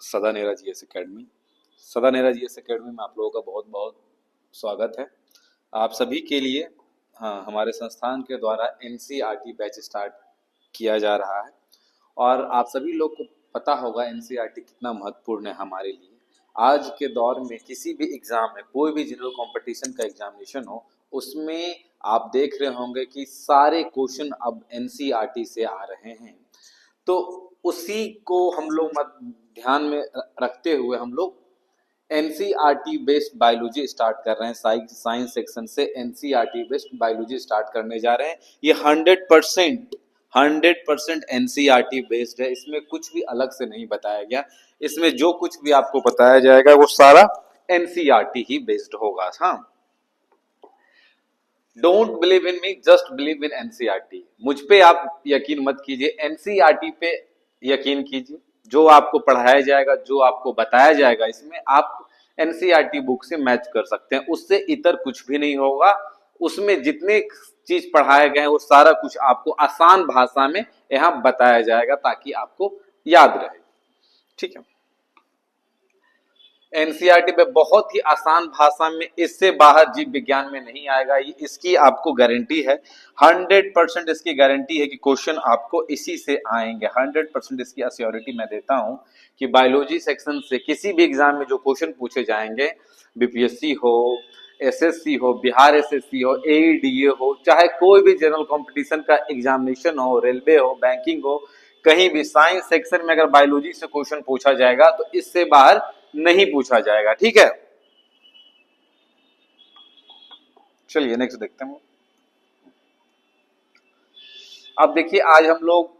सदा Nehra GS academy. सदा Nehra GS academy में आप लोगों का बहुत बहुत स्वागत है। आप सभी के लिए हाँ, हमारे संस्थान के द्वारा एनसीईआरटी बैच स्टार्ट किया जा रहा है और आप सभी लोग को पता होगा एनसीईआरटी कितना महत्वपूर्ण है हमारे लिए। आज के दौर में किसी भी एग्जाम में, कोई भी जनरल कंपटीशन का एग्जामिनेशन हो, उसमें आप देख रहे होंगे कि सारे क्वेश्चन अब एनसीईआरटी से आ रहे हैं। तो उसी को हम लोग ध्यान में रखते हुए हम लोग एनसीईआरटी बेस्ड बायोलॉजी स्टार्ट कर रहे हैं। साइंस सेक्शन से एनसीईआरटी बेस्ड बायोलॉजी स्टार्ट करने जा रहे हैं। ये 100% एनसीईआरटी बेस्ड है। इसमें कुछ भी अलग से नहीं बताया गया। इसमें जो कुछ भी आपको बताया जाएगा वो सारा एनसीईआरटी ही बेस्ड होगा। हाँ, don't believe in me, just believe in NCERT. मुझ पे आप यकीन मत कीजिए, एनसीईआरटी पे यकीन कीजिए। जो आपको पढ़ाया जाएगा, जो आपको बताया जाएगा, इसमें आप एनसीईआरटी बुक से मैच कर सकते हैं। उससे इतर कुछ भी नहीं होगा। उसमें जितने चीज पढ़ाए गए हैं वो सारा कुछ आपको आसान भाषा में यहाँ बताया जाएगा ताकि आपको याद रहे। ठीक है, एनसीईआरटी पे बहुत ही आसान भाषा में, इससे बाहर जीव विज्ञान में नहीं आएगा। ये इसकी आपको गारंटी है। 100% इसकी गारंटी है कि क्वेश्चन आपको इसी से आएंगे। 100% इसकी अश्योरिटी मैं देता हूं कि बायोलॉजी सेक्शन से किसी भी एग्जाम में जो क्वेश्चन पूछे जाएंगे, बीपीएससी हो, एसएससी हो, बिहार एसएससी हो, एईडीए हो, चाहे कोई भी जनरल कंपटीशन का एग्जामिनेशन हो, रेलवे हो, बैंकिंग हो, कहीं भी साइंस सेक्शन में अगर बायोलॉजी से क्वेश्चन पूछा जाएगा तो इससे बाहर नहीं पूछा जाएगा। ठीक है, चलिए नेक्स्ट देखते हैं। अब देखिए, आज हम लोग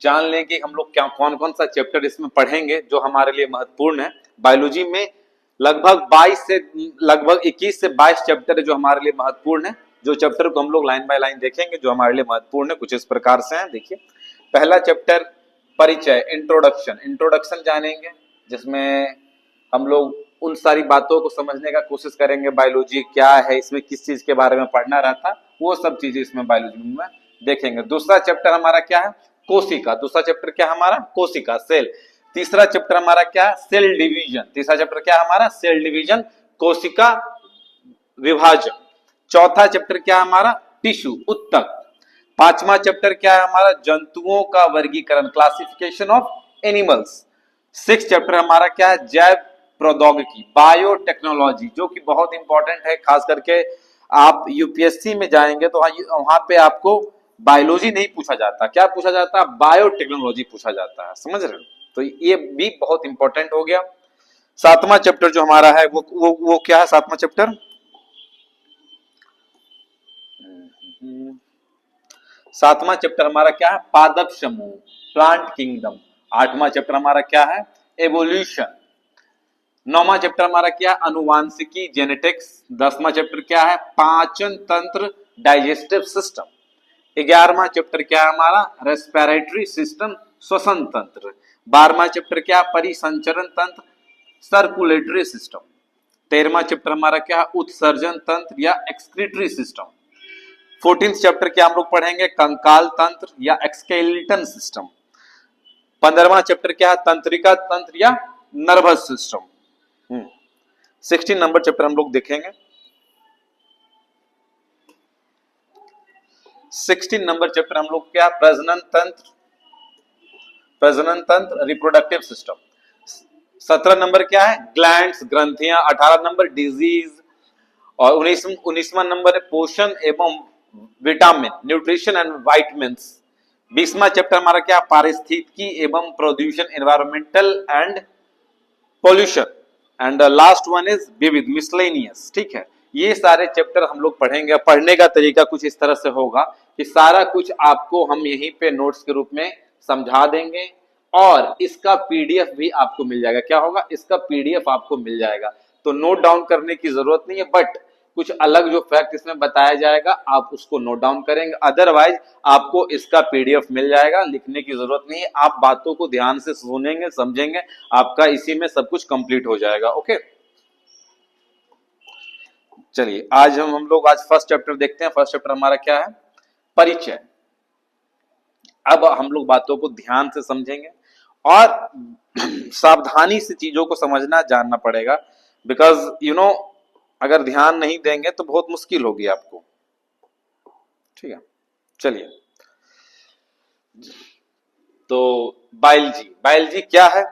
जान लें कि हम लोग क्या कौन कौन सा चैप्टर इसमें पढ़ेंगे जो हमारे लिए महत्वपूर्ण है। बायोलॉजी में लगभग 21 से 22 चैप्टर है जो हमारे लिए महत्वपूर्ण है। जो चैप्टर को हम लोग लाइन बाय लाइन देखेंगे जो हमारे लिए महत्वपूर्ण है, कुछ इस प्रकार से है। देखिए, पहला चैप्टर परिचय, इंट्रोडक्शन। इंट्रोडक्शन जानेंगे जिसमें हम लोग उन सारी बातों को समझने का कोशिश करेंगे। बायोलॉजी क्या है, इसमें किस चीज के बारे में पढ़ना रहता, वो सब चीजें इसमें बायोलॉजी में देखेंगे। दूसरा चैप्टर हमारा क्या है? कोशिका। दूसरा चैप्टर क्या हमारा? कोशिका, सेल। तीसरा चैप्टर हमारा क्या है? Cell division. तीसरा चैप्टर क्या हमारा? सेल डिवीजन, कोशिका विभाजन। चौथा चैप्टर क्या हमारा? टिश्यू, उत्तक। पांचवा चैप्टर क्या है हमारा? जंतुओं का वर्गीकरण, classification of animals. Six chapter हमारा क्या है? जैव प्रौद्योगिकी, बायोटेक्नोलॉजी, जो कि बहुत इंपॉर्टेंट है। खास करके आप यूपीएससी में जाएंगे तो वहां पे आपको बायोलॉजी नहीं पूछा जाता। क्या पूछा जाता है? बायोटेक्नोलॉजी पूछा जाता है। समझ रहे हो? तो ये भी बहुत इंपॉर्टेंट हो गया। सातवां चैप्टर जो हमारा है वो क्या है? सातवां चैप्टर, सातवां चैप्टर हमारा क्या है? पादप समूह, प्लांट किंगडम। आठवां चैप्टर हमारा क्या है? एवोल्यूशन। नौवां चैप्टर हमारा क्या? अनुवांशिकी, जेनेटिक्स। 10वां चैप्टर क्या है? पाचन तंत्र, डाइजेस्टिव सिस्टम। 11वां चैप्टर क्या है हमारा? रेस्पिरेटरी सिस्टम, श्वसन तंत्र। 12वां चैप्टर क्या? परिसंचरण तंत्र, सर्कुलेटरी सिस्टम। 13वां चैप्टर हमारा क्या? उत्सर्जन तंत्र या एक्सक्रीटरी सिस्टम। 14th चैप्टर क्या हम लोग पढ़ेंगे? कंकाल तंत्र या एक्सकेलेटन सिस्टम। 15वां चैप्टर क्या है? तंत्रिका तंत्र या नर्वस सिस्टम। 16 नंबर चैप्टर हम लोग देखेंगे। 16 नंबर चैप्टर हम लोग क्या? प्रजनन तंत्र, प्रजनन तंत्र, रिप्रोडक्टिव सिस्टम। 17 नंबर क्या है? ग्लैंड्स, ग्रंथियां। 18 नंबर डिजीज। और 19वां नंबर है पोषण एवं विटामिन, न्यूट्रिशन एंड वाइटमिन्स। 20वां चैप्टर हमारा क्या? पारिस्थितिकी एवं प्रदूषण, environmental and pollution. And last one is विविध, मिसलेनियस। ठीक है, ये सारे चैप्टर हम लोग पढ़ेंगे। पढ़ने का तरीका कुछ इस तरह से होगा कि सारा कुछ आपको हम यहीं पे नोट्स के रूप में समझा देंगे और इसका पीडीएफ भी आपको मिल जाएगा। क्या होगा? इसका पीडीएफ आपको मिल जाएगा। तो नोट डाउन करने की जरूरत नहीं है, बट कुछ अलग जो फैक्ट इसमें बताया जाएगा आप उसको नोट डाउन करेंगे। अदरवाइज आपको इसका पीडीएफ मिल जाएगा, लिखने की जरूरत नहीं है। आप बातों को ध्यान से सुनेंगे, समझेंगे, आपका इसी में सब कुछ कंप्लीट हो जाएगा। ओके, चलिए आज हम लोग आज फर्स्ट चैप्टर देखते हैं। फर्स्ट चैप्टर हमारा क्या है? परिचय। अब हम लोग बातों को ध्यान से समझेंगे और सावधानी से चीजों को समझना जानना पड़ेगा, बिकॉज अगर ध्यान नहीं देंगे तो बहुत मुश्किल होगी आपको। ठीक है, चलिए। तो बायोलॉजी, बायोलॉजी क्या है?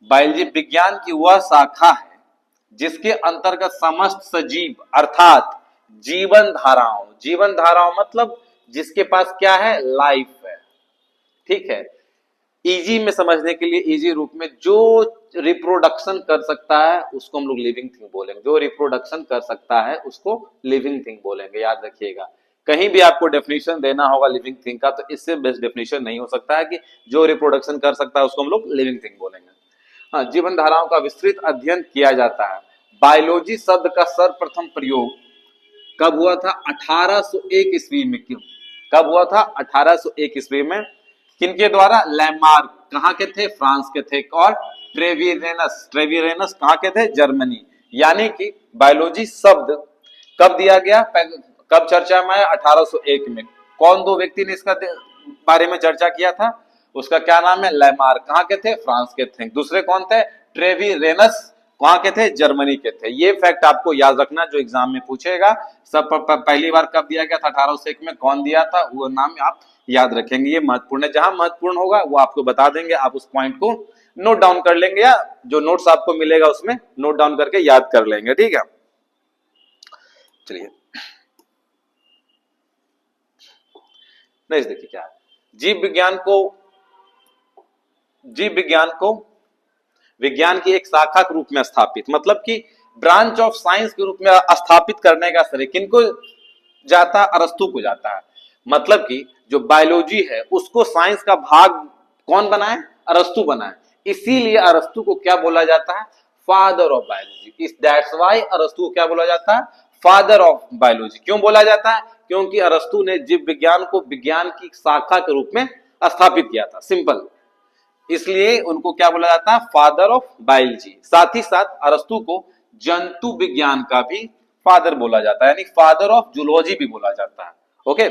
बायोलॉजी विज्ञान की वह शाखा है जिसके अंतर्गत समस्त सजीव अर्थात जीवन धाराओं, जीवन धाराओं मतलब जिसके पास क्या है, लाइफ है, ठीक है। इजी में समझने के लिए, इजी रूप में, जो रिप्रोडक्शन कर सकता है उसको हम लोग लिविंग थिंग बोलेंगे। जो रिप्रोडक्शन कर सकता है उसको लिविंग थिंग बोलेंगे, याद रखिएगा। कहीं भी आपको डेफिनेशन देना होगा लिविंग थिंग का, तो इससे बेस्ट डेफिनेशन नहीं हो सकता है कि जो रिप्रोडक्शन कर सकता है उसको हम लोग लिविंग थिंग बोलेंगे। हाँ, जीवन धाराओं का विस्तृत अध्ययन किया जाता है। बायोलॉजी शब्द का सर्वप्रथम प्रयोग कब हुआ था? 1801 ईस्वी में। क्यों कब हुआ था? 1801 ईस्वी में। किनके द्वारा? लैमार्क, कहाँ के थे? फ्रांस के थे। और ट्रेविरेनस, ट्रेविरेनस कहाँ के थे? जर्मनी। यानी कि बायोलॉजी शब्द कब दिया गया, कब चर्चा में आया? 1801 में। कौन दो व्यक्ति ने इसका बारे में चर्चा किया था? उसका क्या नाम है? लैमार्क, कहाँ के थे? फ्रांस के थे। दूसरे कौन थे? ट्रेविरेनस, कहाँ के थे? जर्मनी के थे। ये फैक्ट आपको याद रखना जो एग्जाम में पूछेगा। सब पहली बार कब दिया गया था? 1801 में। कौन दिया था? वो नाम आप याद रखेंगे, ये महत्वपूर्ण है। जहां महत्वपूर्ण होगा वो आपको बता देंगे, आप उस पॉइंट को नोट डाउन कर लेंगे, या जो नोट्स आपको मिलेगा उसमें नोट डाउन करके याद कर लेंगे, ठीक है। चलिए नेक्स्ट देखिए क्या है। जीव विज्ञान को विज्ञान की एक शाखा के रूप में स्थापित, मतलब कि ब्रांच ऑफ साइंस के रूप में स्थापित करने का श्रेय किनको जाता है? अरस्तु को जाता है। मतलब कि जो बायोलॉजी है उसको साइंस का भाग कौन बनाए? अरस्तु बनाए। इसीलिए अरस्तु को क्या बोला जाता है? Father of biology. इस दैट्स व्हाई अरस्तु को क्या बोला जाता है? Father of biology. क्यों बोला जाता है? क्योंकि अरस्तु ने जीव विज्ञान को विज्ञान की शाखा के रूप में स्थापित किया था, सिंपल। इसलिए उनको क्या बोला जाता है? Father of biology. साथ ही साथ अरस्तु को जंतु विज्ञान का भी फादर बोला जाता है, यानी फादर ऑफ जूलॉजी भी बोला जाता है। ओके,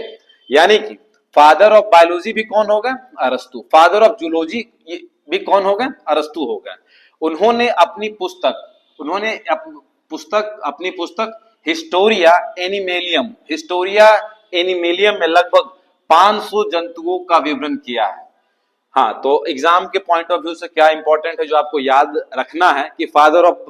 यानी कि फादर ऑफ बायोलॉजी भी कौन होगा? अरस्तु। फादर ऑफ जूलॉजी भी कौन होगा? अरस्तु होगा। उन्होंने अपनी पुस्तक हिस्टोरिया एनिमेलियम में लगभग 500 जंतुओं का विवरण किया है। हाँ, तो एग्जाम के पॉइंट ऑफ व्यू से क्या इंपॉर्टेंट है जो आपको याद रखना है कि फादर ऑफ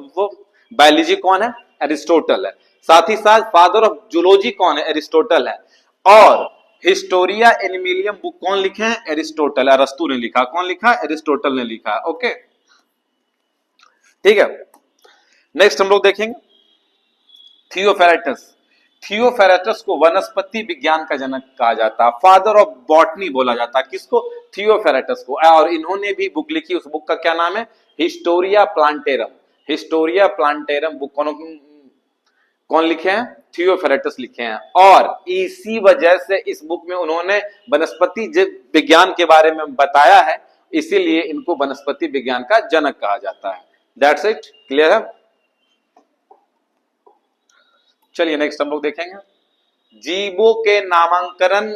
बायोलॉजी कौन है? एरिस्टोटल है। साथ ही साथ फादर ऑफ जूलॉजी कौन है? एरिस्टोटल है। और हिस्टोरिया एनिमेलियम बुक कौन लिखे हैं? एरिस्टोटल। अरस्तु ने लिखा। कौन लिखा? एरिस्टोटल ने लिखा। ओके, ठीक है। नेक्स्ट हम लोग देखेंगे थियोफेरेटस। थियोफेरेटस को वनस्पति विज्ञान का जनक कहा जाता है। फादर ऑफ बॉटनी बोला जाता है किसको? थियोफेरेटस को। और इन्होंने भी बुक लिखी, उस बुक का क्या नाम है? Historia plantarum. Historia plantarum book कौन लिखे हैं? थियोफेरेटस लिखे हैं। और इसी वजह से इस बुक में उन्होंने वनस्पति विज्ञान के बारे में बताया है, इसीलिए इनको वनस्पति विज्ञान का जनक कहा जाता है। दैट्स इट, क्लियर है? चलिए नेक्स्ट हम लोग देखेंगे जीवों के नामांकन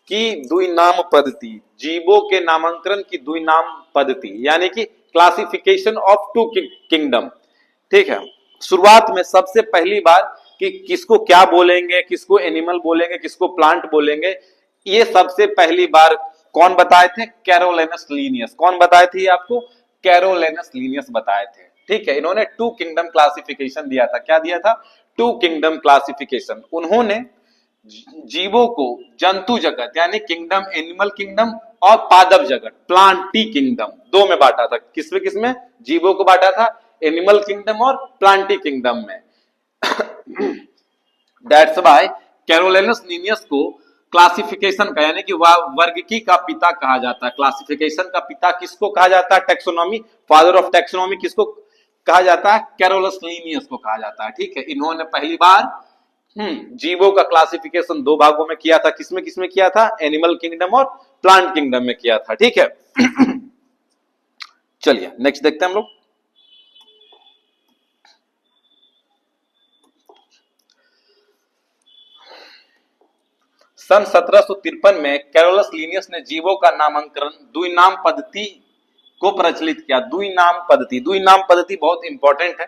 की द्विनाम पद्धति। जीवों के नामांकन की द्विनाम पद्धति यानी कि क्लासिफिकेशन ऑफ टू किंगडम, ठीक है। शुरुआत में सबसे पहली बार कि किसको क्या बोलेंगे, किसको एनिमल बोलेंगे, किसको प्लांट बोलेंगे, ये सबसे पहली बार कौन बताए थे? कैरोलिनस लीनियस। कौन बताए थे आपको? कैरोलिनस लीनियस बताए थे, ठीक है। इन्होंने टू किंगडम क्लासिफिकेशन दिया था। क्या दिया था? Two kingdom classification. उन्होंने जीवों को जंतु जगत यानी किंगडम, एनिमल किंगडम और पादप जगत प्लांटी किंगडम दो में बांटा था। किसमें किसमें? जीवों को बांटा था एनिमल किंगडम और प्लांटी किंगडम में। दैट्स व्हाई कैरोलिनस लीनियस को क्लासिफिकेशन का यानी कि वर्गीकी का पिता कहा जाता है। क्लासिफिकेशन का पिता किसको कहा जाता है? टैक्सोनॉमी, फादर ऑफ टैक्सोनॉमी किसको कहा जाता है? कैरोलस लीनियस को कहा जाता है, ठीक है। इन्होंने पहली बार जीवों का क्लासिफिकेशन दो भागों में किया था। किसमें किसमें किया था? एनिमल किंगडम और प्लांट किंगडम में किया था, ठीक है। चलिए नेक्स्ट देखते हैं हम लोग। सन 1753 में कैरोलस लीनियस ने जीवों का नामांकन द्विनाम पद्धति को प्रचलित किया, द्वि नाम पद्धति। द्वि नाम पद्धति बहुत इंपॉर्टेंट है।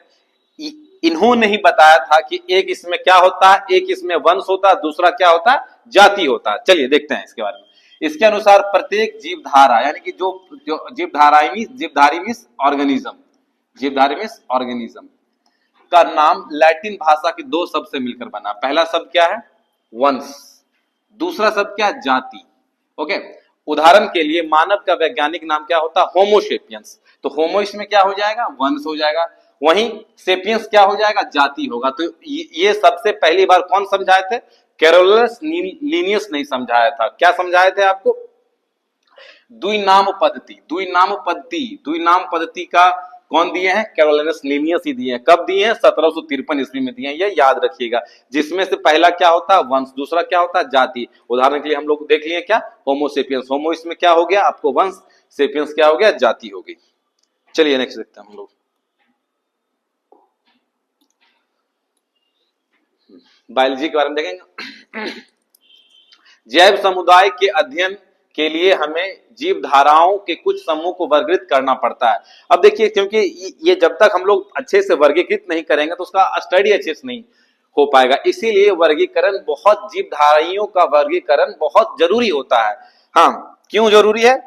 इन्होंने ही बताया था कि एक इसमें क्या होता है, एक इसमें वंश होता है, दूसरा क्या होता है, जाति होता है। चलिए देखते हैं इसके बारे में। इसके अनुसार प्रत्येक जीवधारा यानी कि जो जीवधारी मीन्स ऑर्गेनिज्म, जीवधारी मीन्स ऑर्गेनिज्म का नाम लैटिन भाषा के दो शब्द से मिलकर बना। पहला शब्द क्या है, वंश, दूसरा शब्द क्या है, जाति। ओके, उदाहरण के लिए मानव का वैज्ञानिक नाम क्या होता है, होमोसेपियंस। तो होमो इसमें क्या हो जाएगा, वंश हो जाएगा, वहीं सेपियंस क्या हो जाएगा, जाति होगा। तो ये सबसे पहली बार कौन समझाए थे, कैरोलस लीनियस नहीं समझाया था। क्या समझाए थे आपको, द्विनाम पद्धति। द्विनाम पद्धति का कौन दिए हैं, कैरोलिनस लीनियस ही दिए हैं। कब दिए हैं, 1753 ईस्वी में दिए हैं, ये याद रखिएगा। जिसमें से पहला क्या होता है, वंश, दूसरा क्या होता है, जाति। उदाहरण के लिए हम लोग देख लिए क्या, होमोसेपियंस, होमो इसमें क्या हो गया आपको, वंश, सेपियंस क्या हो गया, जाति हो गई। चलिए नेक्स्ट देखते हैं हम लोग। बायोलॉजी के बारे में देखेंगे। जैव समुदाय के अध्ययन के लिए हमें जीव धाराओं के कुछ समूह को वर्गीकृत करना पड़ता है। अब देखिए, क्योंकि ये जब तक हम लोग अच्छे से वर्गीकृत नहीं करेंगे तो उसका स्टडी अच्छे से नहीं हो पाएगा। इसीलिए वर्गीकरण बहुत, जीव धाराइयों का वर्गीकरण बहुत जरूरी होता है। हाँ, क्यों जरूरी है,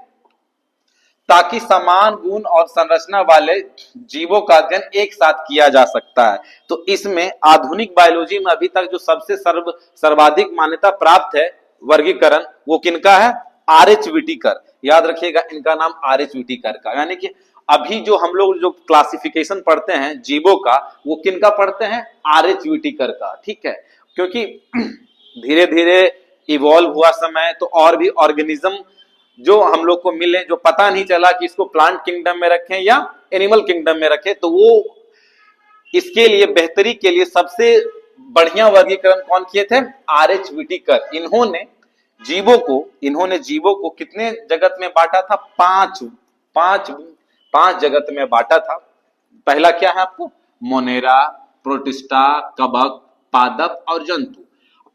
ताकि समान गुण और संरचना वाले जीवों का अध्ययन एक साथ किया जा सकता है। तो इसमें आधुनिक बायोलॉजी में अभी तक जो सबसे सर्वाधिक मान्यता प्राप्त है वर्गीकरण, वो किनका है, आर.एच. व्हिटेकर। याद रखिएगा, इनका नाम आर.एच. व्हिटेकर का। यानी कि अभी जो हम लोग जो क्लासिफिकेशन पढ़ते हैं जीवों का, वो किनका पढ़ते हैं, आर.एच. व्हिटेकर का। ठीक है, क्योंकि धीरे धीरे इवॉल्व हुआ समय, तो और भी ऑर्गेनिज्म जो हम लोग को मिले, जो पता नहीं चला कि इसको प्लांट किंगडम में रखें या एनिमल किंगडम में रखें, तो वो इसके लिए बेहतरी के लिए सबसे बढ़िया वर्गीकरण कौन किए थे, आर.एच. व्हिटेकर। इन्होंने जीवों को कितने जगत में बांटा था, पांच जगत में बांटा था। पहला क्या है आपको, मोनेरा, प्रोटिस्टा, कवक, पादप और जंतु।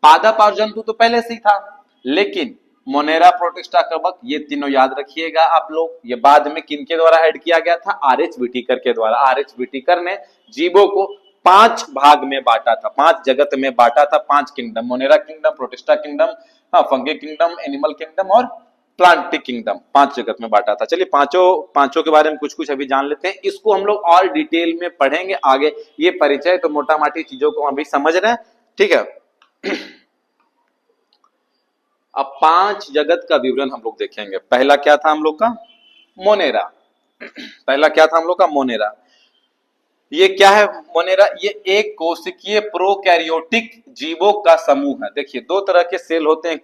पादप और जंतु तो पहले से ही था, लेकिन मोनेरा, प्रोटिस्टा, कवक, ये तीनों याद रखिएगा आप लोग। ये बाद में किनके द्वारा ऐड किया गया था, आर.एच. व्हिटेकर के द्वारा। आर.एच. व्हिटेकर ने जीवों को 5 भाग में बांटा था, 5 जगत में बांटा था, 5 kingdom, Monera kingdom, protista kingdom, fungi kingdom, animal kingdom और प्लांटिक किंगडम, 5 जगत में बांटा था। चलिए पांचों के बारे में कुछ अभी जान लेते हैं। इसको हम लोग और डिटेल में पढ़ेंगे आगे। ये परिचय तो मोटा माटी चीजों को अभी समझ रहे हैं, ठीक है। अब 5 जगत का विवरण हम लोग देखेंगे। पहला क्या था हम लोग का, मोनेरा। पहला क्या था हम लोग का, मोनेरा। ये क्या है मोनेरा, ये एक कोशिकीय प्रोकैरियोटिक जीवों का समूह है। देखिए, 2 तरह के सेल होते हैं,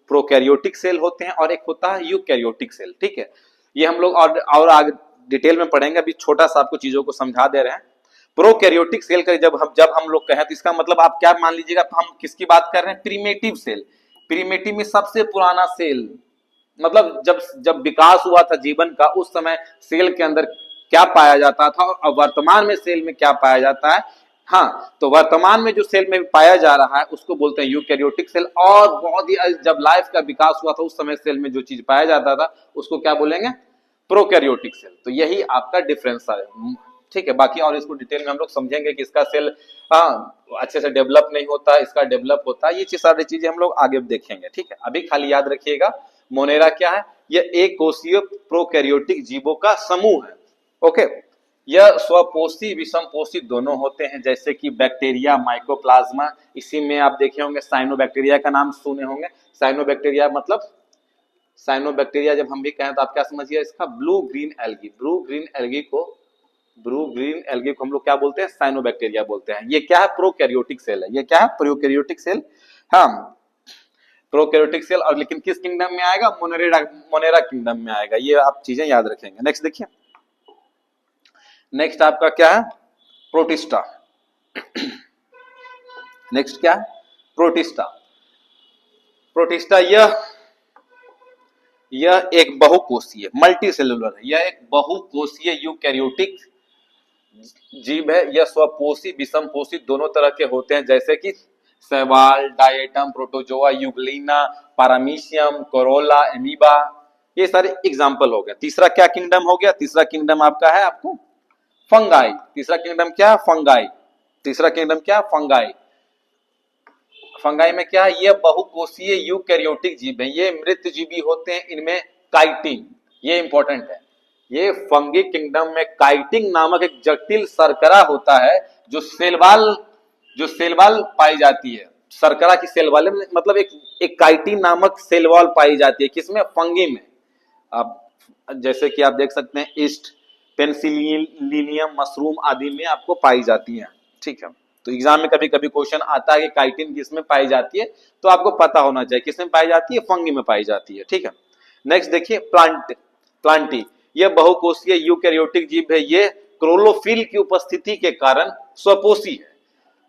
प्रोकैरियोटिक सेल होते हैं और एक होता है यूकैरियोटिक सेल। ठीक है, ये हम लोग और आगे डिटेल में पढ़ेंगे, अभी छोटा सा आपको चीजों को समझा दे रहे हैं। प्रोकैरियोटिक सेल का जब हम लोग कहें तो इसका मतलब आप क्या मान लीजिएगा, हम किसकी बात कर रहे हैं, प्रिमिटिव सेल। प्रिमिटिव में सबसे पुराना सेल, मतलब जब विकास हुआ था जीवन का, उस समय सेल के अंदर क्या पाया जाता था और वर्तमान में सेल में क्या पाया जाता है। हाँ, तो वर्तमान में जो सेल में पाया जा रहा है उसको बोलते हैं यूकैरियोटिक सेल। और बहुत ही जब लाइफ का विकास हुआ था उस समय सेल में जो चीज पाया जाता था उसको क्या बोलेंगे, प्रोकैरियोटिक सेल। तो यही आपका डिफरेंस है, ठीक है। बाकी और इसको डिटेल में हम लोग समझेंगे कि इसका सेल अच्छे से डेवलप नहीं होता, इसका डेवलप होता है, ये सारी चीजें हम लोग आगे देखेंगे, ठीक है। अभी खाली याद रखिएगा, मोनेरा क्या है, यह एक कोषीय प्रोकैरियोटिक जीवों का समूह है। ओके, यह स्वपोषी विषमपोषी दोनों होते हैं, जैसे कि बैक्टीरिया, माइकोप्लाज्मा। इसी में आप देखे होंगे साइनोबैक्टीरिया का नाम सुने होंगे। साइनोबैक्टीरिया मतलब, साइनोबैक्टीरिया जब हम भी कहें तो आप क्या समझिए इसका, blue green algae. Blue green algae को हम लोग क्या बोलते हैं, साइनोबैक्टीरिया बोलते हैं। ये क्या है, प्रोकैरियोटिक सेल है। ये क्या है, प्रोकैरियोटिक सेल। हाँ, प्रोकैरियोटिक सेल। और लेकिन किस किंगडम में आएगा, मोनेरा किंगडम में आएगा। ये आप चीजें याद रखेंगे। नेक्स्ट देखिए, नेक्स्ट आपका क्या है, प्रोटिस्टा। नेक्स्ट क्या है, प्रोटिस्टा। प्रोटिस्टा यह एक बहुकोषीय, मल्टी सेलुलर है। यह एक बहुकोषीय यूकैरियोटिक जीव है। यह स्वपोषी विषमपोषी दोनों तरह के होते हैं, जैसे कि शैवाल, diatom, protozoa, Euglena, paramecium, Corolla, amoeba. ये सारे एग्जाम्पल हो गया। तीसरा क्या किंगडम हो गया? तीसरा किंगडम आपका है आपको फंगाई। तीसरा किंगडम क्या? फंगाई। तीसरा किंगडम क्या? फंगाई। फंगाई में क्या है? ये बहुकोषीय यूकैरियोटिक जीव है, ये मृत जीवी होते हैं, इनमें काइटिन, ये इंपॉर्टेंट है। ये फंगी किंगडम में काइटिन नामक एक जटिल शर्करा होता है जो सेलवाल पाई जाती है। शर्करा की सेलवाल मतलब एक काइटिन नामक सेलवाल पाई जाती है, किसमें? फंगी में। अब जैसे कि आप देख सकते हैं ईस्ट, पेनिसिलियम, मशरूम आदि में आपको पाई जाती है। ठीक है, तो एग्जाम में कभी कभी क्वेश्चन आता है कि काइटिन किसमें पाई जाती है, तो आपको पता होना चाहिए किसमें पाई जाती है, फंगी में पाई जाती है। ठीक है, नेक्स्ट देखिए प्लांटी। यह बहुकोषीय यूकैरियोटिक जीव है, ये क्लोरोफिल की उपस्थिति के कारण स्वपोषी है।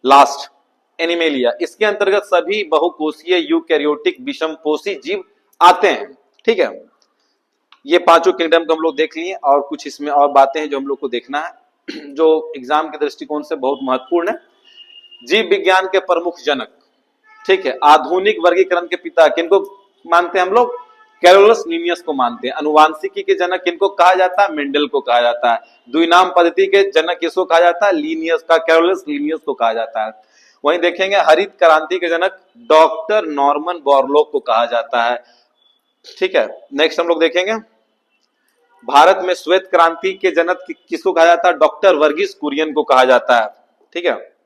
लास्ट एनिमेलिया, इसके अंतर्गत सभी बहुकोषीय यूकैरियोटिक विषमपोषी जीव आते हैं। ठीक है, ये पांचों किंगडम को हम लोग देख लिए, और कुछ इसमें और बातें हैं जो हम लोग को देखना है, जो एग्जाम के दृष्टिकोण से बहुत महत्वपूर्ण है। जीव विज्ञान के प्रमुख जनक, ठीक है, आधुनिक वर्गीकरण के पिता किनको मानते हैं हम लोग? कैरोलस लीनियस को मानते हैं। अनुवांशिकी के जनक किनको कहा जाता है? मेंडल को कहा जाता है। द्विनाम पद्धति के जनक किसको कहा जाता है? लीनियस का, कैरोलस लीनियस को कहा जाता है। वहीं देखेंगे हरित क्रांति के जनक डॉक्टर नॉर्मन बोरलॉग को कहा जाता है। ठीक है, नेक्स्ट हम लोग देखेंगे भारत में श्वेत क्रांति के जनक किसको कहा जाता है? डॉक्टर वर्गीस कुरियन को कहा जाता है। ठीक है,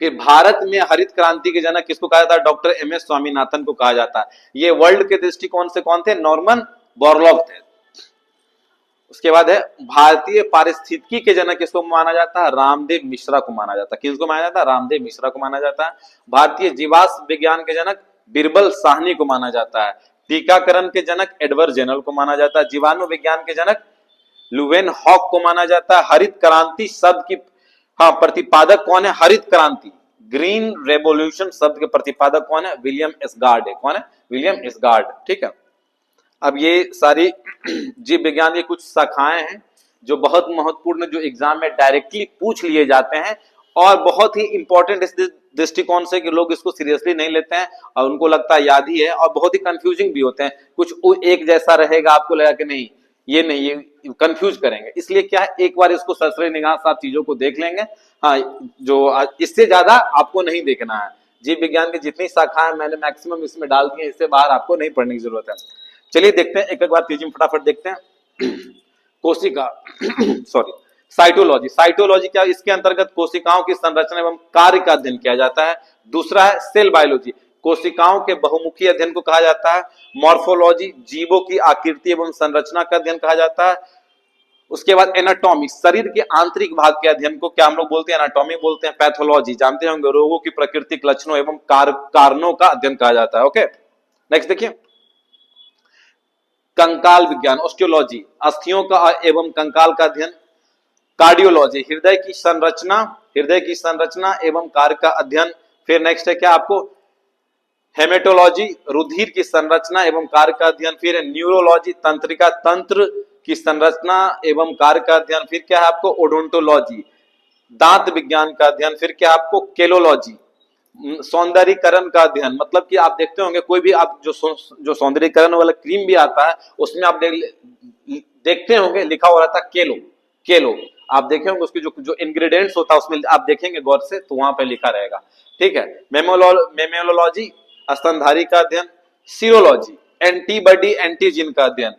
फिर भारत में हरित क्रांति के जनक किसको कहा जाता है? डॉक्टर एम एस स्वामीनाथन को कहा जाता है। ये वर्ल्ड के दृष्टिकोण से कौन थे? नॉर्मन बोरलॉग थे। उसके बाद है भारतीय पारिस्थितिकी के जनक किसको माना जाता है? रामदेव मिश्रा को माना जाता है। किसको माना जाता है? रामदेव मिश्रा को माना जाता है। भारतीय जीवाश्म विज्ञान के जनक बिरबल साहनी को माना जाता है। टीकाकरण के जनक एडवर्ड जेनर को माना जाता है। जीवाणु विज्ञान के जनक लुवेन हॉक को माना जाता है। हरित क्रांति शब्द की प्रतिपादक कौन है? हरित क्रांति, ग्रीन रेवोल्यूशन शब्द के प्रतिपादक कौन है? विलियम एस्गार्ड है। कौन है? William Asgard. ठीक है, अब ये सारी जीव विज्ञान की कुछ शाखाएं हैं जो बहुत महत्वपूर्ण, जो एग्जाम में डायरेक्टली पूछ लिए जाते हैं, और बहुत ही इंपॉर्टेंट इस दृष्टिकोण से कि लोग इसको सीरियसली नहीं लेते हैं और उनको लगता है याद ही है, और बहुत ही कंफ्यूजिंग भी होते हैं। कुछ एक जैसा रहेगा, आपको लगा कि नहीं ये नहीं, ये कंफ्यूज करेंगे। इसलिए क्या है, एक बार इसको सरसरी निगाह से आप चीजों को देख लेंगे। हाँ, जो इससे ज्यादा आपको नहीं देखना है। जीव विज्ञान की जितनी शाखाएं मैंने मैक्सिमम इसमें डाल दी है, इससे बाहर आपको नहीं पढ़ने की जरूरत है। चलिए देखते हैं एक बार तेजी में फटाफट देखते हैं। कोशिका सॉरी साइटोलॉजी। साइटोलॉजी क्या? इसके अंतर्गत कोशिकाओं की संरचना एवं कार्य का अध्ययन किया जाता है। दूसरा है सेल बायोलॉजी, कोशिकाओं के बहुमुखी अध्ययन को कहा जाता है। मॉर्फोलॉजी, जीवों की आकृति एवं संरचना का अध्ययन कहा जाता है। उसके बाद एनाटॉमी, शरीर के आंतरिक भाग के अध्ययन को क्या हम लोग बोलते हैं? एनाटॉमी बोलते हैं। पैथोलॉजी, जानते होंगे, रोगों की प्राकृतिक लक्षणों एवं कारणों का अध्ययन कहा जाता है। ओके, नेक्स्ट देखिए कंकाल विज्ञान, ऑस्टियोलॉजी, अस्थियों का एवं कंकाल का अध्ययन। कार्डियोलॉजी, हृदय की संरचना एवं कार्य का अध्ययन। फिर नेक्स्ट है क्या आपको? हेमेटोलॉजी, रुधिर की संरचना एवं कार्य का अध्ययन। फिर न्यूरोलॉजी, तंत्रिका तंत्र की संरचना एवं कार्य का अध्ययन। फिर क्या है आपको? ओडोंटोलॉजी, दांत विज्ञान का अध्ययन। फिर क्या आपको? केलोलॉजी, सौंदर्यीकरण का अध्ययन। मतलब कि आप देखते होंगे कोई भी आप जो सौंदर्यीकरण वाला क्रीम भी आता है, उसमें आप देखते होंगे लिखा हो रहा था केलो। आप देखे होंगे उसके जो इंग्रेडिएंट्स होता है उसमें आप देखेंगे गौर से, तो वहां पे लिखा रहेगा। ठीक है, मेमोलॉजी, स्तनधारी का अध्ययन। सीरोलॉजी, एंटीबॉडी एंटीजन का अध्ययन।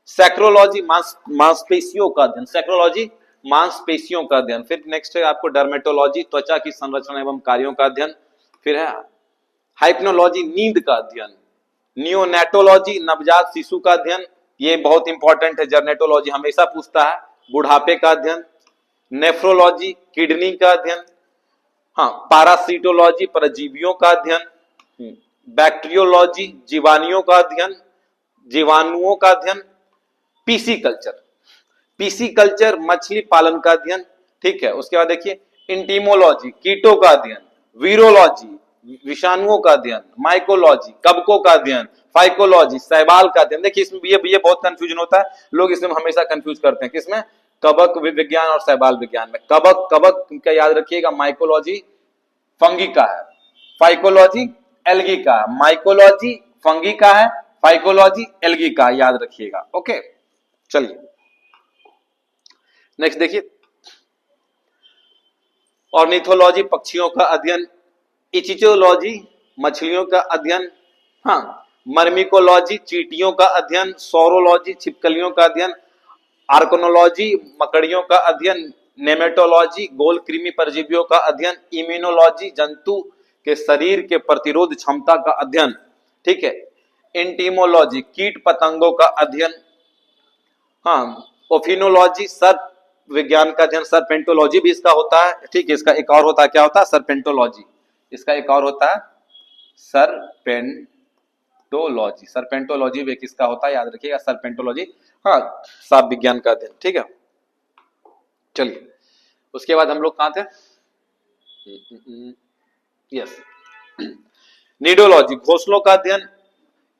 सैक्रोलॉजी, मांसपेशियों का अध्ययन। सैक्रोलॉजी, मांसपेशियों का अध्ययन। फिर नेक्स्ट है आपको डर्मेटोलॉजी, त्वचा की संरचना एवं कार्यों का अध्ययन। फिर है हाइप्नोलॉजी, नींद का अध्ययन। नियोनेटोलॉजी, नवजात शिशु का अध्ययन, ये बहुत इंपॉर्टेंट है, जर्नेटोलॉजी हमेशा पूछता है। बुढ़ापे का अध्ययन। नेफ्रोलॉजी, किडनी का अध्ययन। हाँ, पारासिटोलॉजी, परजीवियों का अध्ययन। बैक्टीरियोलॉजी, जीवाणुओं का अध्ययन। पीसी कल्चर, मछली पालन का अध्ययन। ठीक है, उसके बाद देखिए इंटीमोलॉजी, कीटों का अध्ययन। वीरोलॉजी, विषाणुओं का अध्ययन। माइकोलॉजी, कवकों का अध्ययन। फाइकोलॉजी, शैवाल का अध्ययन। देखिए इसमें ये बहुत कंफ्यूजन होता है, लोग इसमें हमेशा कंफ्यूज करते हैं। किसमें? कवक विज्ञान और शैवाल विज्ञान में। कवक का याद रखिएगा, माइकोलॉजी फंगी का है। फाइकोलॉजी एल्गी का है। माइकोलॉजी फंगी का है। फाइकोलॉजी एल्गी का, याद रखिएगा। ओके, चलिए नेक्स्ट देखिए, ऑर्निथोलॉजी पक्षियों का अध्ययन, इचिचोलॉजी मछलियों का अध्ययन, हाँ, मर्मिकोलॉजी चींटियों का अध्ययन, सौरोलॉजी छिपकलियों का अध्ययन, आर्कनोलॉजी मकड़ियों का अध्ययन, नेमेटोलॉजी गोल कृमि परजीवियों का अध्ययन, इम्यूनोलॉजी जंतु के शरीर के प्रतिरोध क्षमता का अध्ययन, ठीक है, एंटीमोलॉजी कीट पतंगों का अध्ययन, हाँ, ओफिनोलॉजी सर्प विज्ञान का अध्ययन, सर्पेंटोलॉजी भी इसका होता है, ठीक है, इसका एक और होता है, क्या होता है, सर्पेंटोलॉजी, इसका एक और होता है सर्पेंटोलॉजी, सर्पेंटोलॉजी भी किसका होता है, याद रखिएगा, सर्पेंटोलॉजी, हाँ, सांप विज्ञान का अध्ययन, ठीक है। चलिए उसके बाद हम लोग कहां थे, यस, नीडोलॉजी घोंसलों का अध्ययन,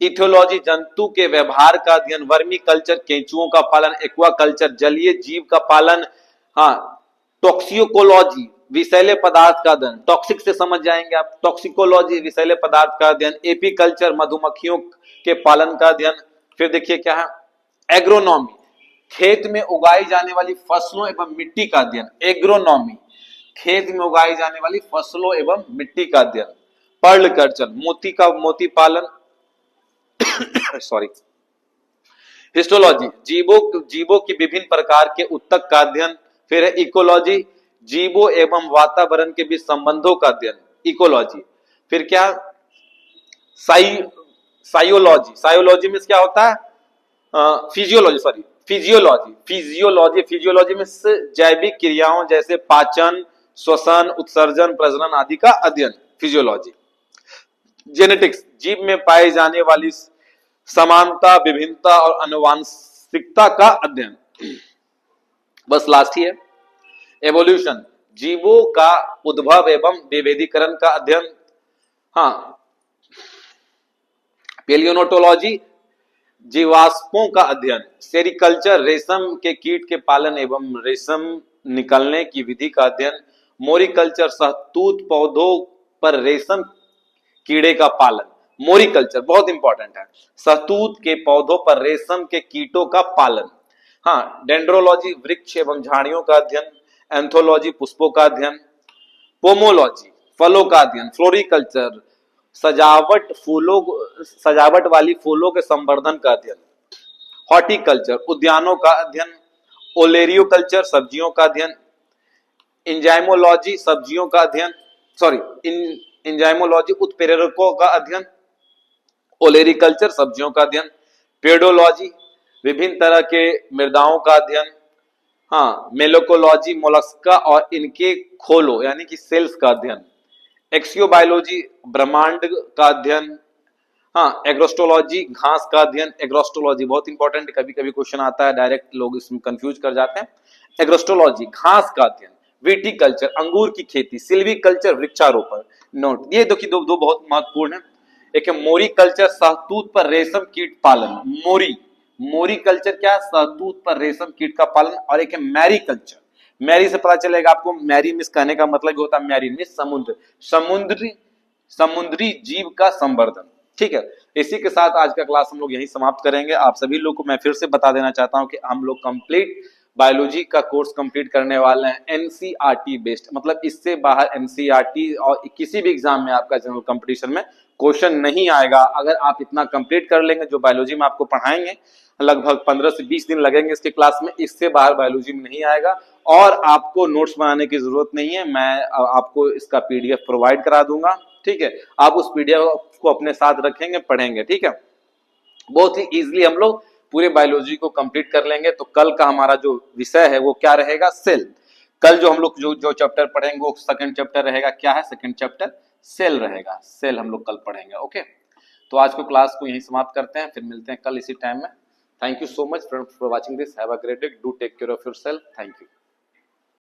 इथियोलॉजी जंतु के व्यवहार का अध्ययन, वर्मी कल्चर केंचुओं का पालन, एक्वा कल्चर जलीय जीव का पालन, हाँ, टॉक्सिकोलॉजी विषैले पदार्थ का अध्ययन, टॉक्सिक से समझ जाएंगे आप, टॉक्सिकोलॉजी विषैले पदार्थ का अध्ययन, एपीकल्चर मधुमक्खियों के पालन का अध्ययन, फिर देखिए क्या है, एग्रोनॉमी खेत में उगाई जाने वाली फसलों एवं मिट्टी का अध्ययन, एग्रोनॉमी खेत में उगाई जाने वाली फसलों एवं मिट्टी का अध्ययन, पर्ल कल्चर मोती पालन सॉरी, हिस्टोलॉजी जीवों की विभिन्न प्रकार के उत्तक का अध्ययन, फिर है इकोलॉजी जीवों एवं वातावरण के बीच संबंधों का अध्ययन, इकोलॉजी, फिर क्या साइयोलॉजी में क्या होता है, फिजियोलॉजी में जैविक क्रियाओं जैसे पाचन श्वसन उत्सर्जन प्रजनन आदि का अध्ययन, फिजियोलॉजी, जेनेटिक्स जीव में पाए जाने वाली समानता विभिन्नता और आनुवांशिकता का अध्ययन, बस लास्ट ही है, एवोल्यूशन जीवों का उद्भव एवं विभेदीकरण का अध्ययन, हाँ, पेलियोनोटोलॉजी जीवाश्मों का अध्ययन, सेरिकल्चर रेशम के कीट के पालन एवं रेशम निकलने की विधि का अध्ययन, मोरिकल्चर शहतूत पौधों पर रेशम कीड़े का पालन, मोरिकल्चर बहुत इंपॉर्टेंट है, शहतूत के पौधों पर रेशम के कीटों का पालन, हाँ, डेंड्रोलॉजी वृक्ष एवं झाड़ियों का अध्ययन, एंथोलॉजी पुष्पों का अध्ययन, पोमोलॉजी फलों का अध्ययन, फ्लोरिकल्चर सजावट वाली फूलों के संवर्धन का अध्ययन, हॉर्टिकल्चर उद्यानों का अध्ययन, ओलेरियोकल्चर सब्जियों का अध्ययन, इंजाइमोलॉजी सब्जियों का अध्ययन, सॉरी इंजाइमोलॉजी उत्प्रेरकों का अध्ययन, ओलेरिकल्चर सब्जियों का अध्ययन, पेडोलॉजी विभिन्न तरह के मृदाओं का अध्ययन, हाँ, मेलोकोलॉजी मोलस्का और इनके खोलों यानी कि सेल्स का अध्ययन, एक्सियोबायोलॉजी ब्रह्मांड का अध्ययन, हाँ, एग्रोस्टोलॉजी घास का अध्ययन, एग्रोस्टोलॉजी बहुत इंपॉर्टेंट, कभी कभी क्वेश्चन आता है, डायरेक्ट लोग इसमें कंफ्यूज कर जाते हैं, एग्रोस्टोलॉजी घास का अध्ययन, विटीकल्चर अंगूर की खेती, सिल्वीकल्चर वृक्षारोपण, नोट ये देखिए दो बहुत महत्वपूर्ण है, एक है मोरिकल्चर शहतूत पर रेशम कीट पालन, मोरिकल्चर क्या, शहतूत पर रेशम कीट का पालन, और एक है मैरीकल्चर, मैरी से पता चलेगा आपको, मैरी मिस कहने का मतलब होता है मैरी मिस समुद्री जीव का संवर्धन, ठीक है। इसी के साथ आज का क्लास हम लोग यहीं समाप्त करेंगे। आप सभी लोग को मैं फिर से बता देना चाहता हूं कि हम लोग कंप्लीट बायोलॉजी का कोर्स कंप्लीट करने वाले हैं, एनसीईआरटी बेस्ड, मतलब इससे बाहर एनसीईआरटी और किसी भी एग्जाम में आपका जनरल कंपटीशन में क्वेश्चन नहीं आएगा। अगर आप इतना कंप्लीट कर लेंगे, जो बायोलॉजी में आपको पढ़ाएंगे लगभग 15 से 20 दिन लगेंगे इसके क्लास में, इससे बाहर बायोलॉजी में नहीं आएगा, और आपको नोट्स बनाने की जरूरत नहीं है, मैं आपको इसका पीडीएफ प्रोवाइड करा दूंगा, ठीक है। आप उस पीडीएफ को अपने साथ रखेंगे, पढ़ेंगे, ठीक है। बहुत ही इजीली हम लोग पूरे बायोलॉजी को कंप्लीट कर लेंगे। तो कल का हमारा जो विषय है वो क्या रहेगा, सेल। कल जो हम लोग जो चैप्टर पढ़ेंगे वो सेकंड चैप्टर रहेगा, क्या है, सेकंड चैप्टर सेल रहेगा, सेल हम लोग कल पढ़ेंगे, ओके। तो आज को क्लास को यहीं समाप्त करते हैं, फिर मिलते हैं कल इसी टाइम में। Thank you so much for watching this, have a great day, do take care of yourself, thank you.